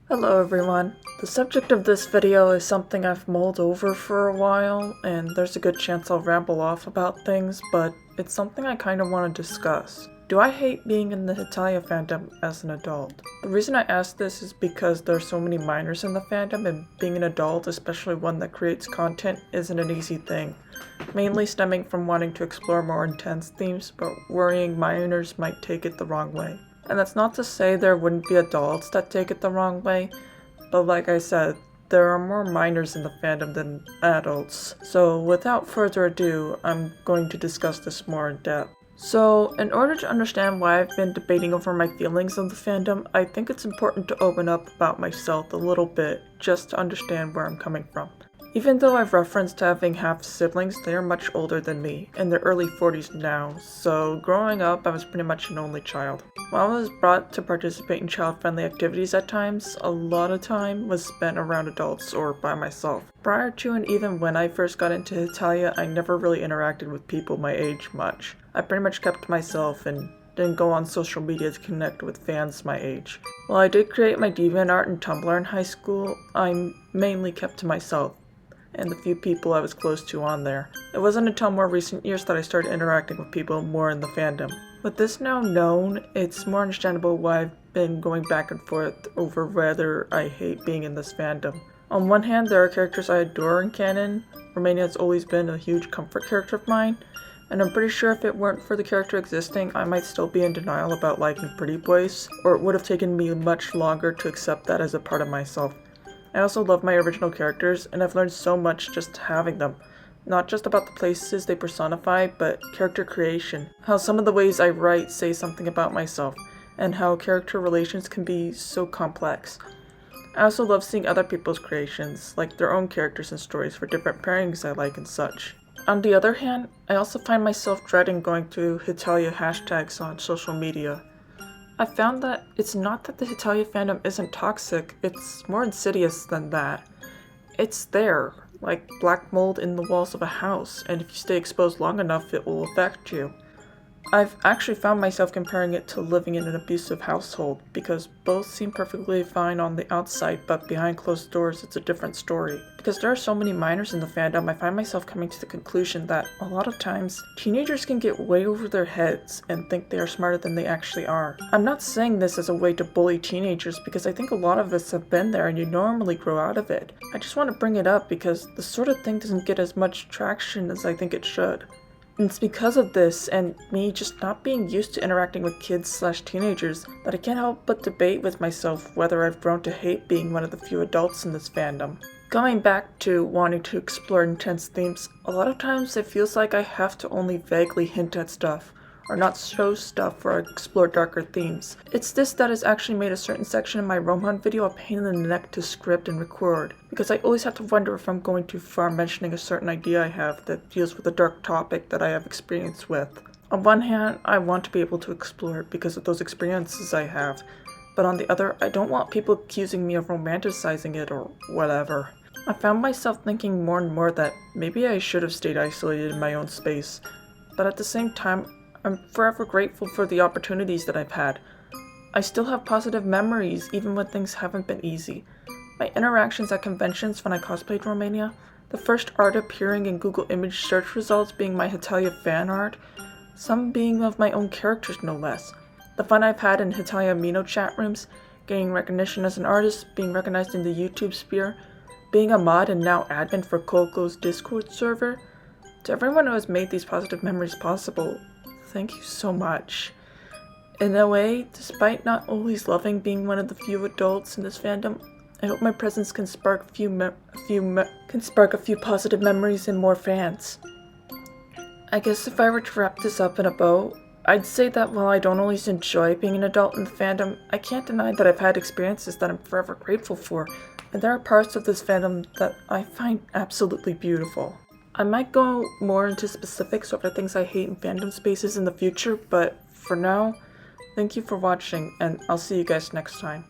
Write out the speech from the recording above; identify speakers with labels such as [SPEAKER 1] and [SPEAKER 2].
[SPEAKER 1] Hello everyone. The subject of this video is something I've mulled over for a while, and there's a good chance I'll ramble off about things, but it's something I kind of want to discuss. Do I hate being in the Hetalia fandom as an adult? The reason I ask this is because there are so many minors in the fandom, and being an adult, especially one that creates content, isn't an easy thing. Mainly stemming from wanting to explore more intense themes, but worrying minors might take it the wrong way. And that's not to say there wouldn't be adults that take it the wrong way, but like I said, there are more minors in the fandom than adults. So without further ado, I'm going to discuss this more in depth. So, in order to understand why I've been debating over my feelings of the fandom, I think it's important to open up about myself a little bit, just to understand where I'm coming from. Even though I've referenced having half-siblings, they are much older than me, in their early 40s now, so growing up I was pretty much an only child. While I was brought to participate in child-friendly activities at times, a lot of time was spent around adults or by myself. Prior to and even when I first got into Hetalia, I never really interacted with people my age much. I pretty much kept to myself and didn't go on social media to connect with fans my age. While I did create my DeviantArt and Tumblr in high school, I mainly kept to myself and the few people I was close to on there. It wasn't until more recent years that I started interacting with people more in the fandom. With this now known, it's more understandable why I've been going back and forth over whether I hate being in this fandom. On one hand, there are characters I adore in canon. Romania has always been a huge comfort character of mine, and I'm pretty sure if it weren't for the character existing, I might still be in denial about liking pretty boys, or it would have taken me much longer to accept that as a part of myself. I also love my original characters, and I've learned so much just having them. Not just about the places they personify, but character creation. How some of the ways I write say something about myself, and how character relations can be so complex. I also love seeing other people's creations, like their own characters and stories for different pairings I like and such. On the other hand, I also find myself dreading going through Hetalia hashtags on social media. I found that it's not that the Hetalia fandom isn't toxic, it's more insidious than that. It's there, like black mold in the walls of a house, and if you stay exposed long enough, it will affect you. I've actually found myself comparing it to living in an abusive household, because both seem perfectly fine on the outside, but behind closed doors it's a different story. Because there are so many minors in the fandom, I find myself coming to the conclusion that a lot of times, teenagers can get way over their heads and think they are smarter than they actually are. I'm not saying this as a way to bully teenagers, because I think a lot of us have been there and you normally grow out of it. I just want to bring it up because this sort of thing doesn't get as much traction as I think it should. And it's because of this, and me just not being used to interacting with kids/teenagers, that I can't help but debate with myself whether I've grown to hate being one of the few adults in this fandom. Going back to wanting to explore intense themes, a lot of times it feels like I have to only vaguely hint at stuff, or not show stuff or explore darker themes. It's this that has actually made a certain section in my Rome Hunt video a pain in the neck to script and record, because I always have to wonder if I'm going too far mentioning a certain idea I have that deals with a dark topic that I have experience with. On one hand, I want to be able to explore it because of those experiences I have, but on the other, I don't want people accusing me of romanticizing it or whatever. I found myself thinking more and more that maybe I should have stayed isolated in my own space, but at the same time, I'm forever grateful for the opportunities that I've had. I still have positive memories even when things haven't been easy. My interactions at conventions when I cosplayed Romania, the first art appearing in Google image search results being my Hetalia fan art, some being of my own characters no less. The fun I've had in Hetalia Mino chat rooms, gaining recognition as an artist, being recognized in the YouTube sphere, being a mod and now admin for Coco's Discord server. To everyone who has made these positive memories possible, thank you so much. In a way, despite not always loving being one of the few adults in this fandom, I hope my presence can spark a few positive memories and more fans. I guess if I were to wrap this up in a bow, I'd say that while I don't always enjoy being an adult in the fandom, I can't deny that I've had experiences that I'm forever grateful for, and there are parts of this fandom that I find absolutely beautiful. I might go more into specifics over things I hate in fandom spaces in the future, but for now, thank you for watching, and I'll see you guys next time.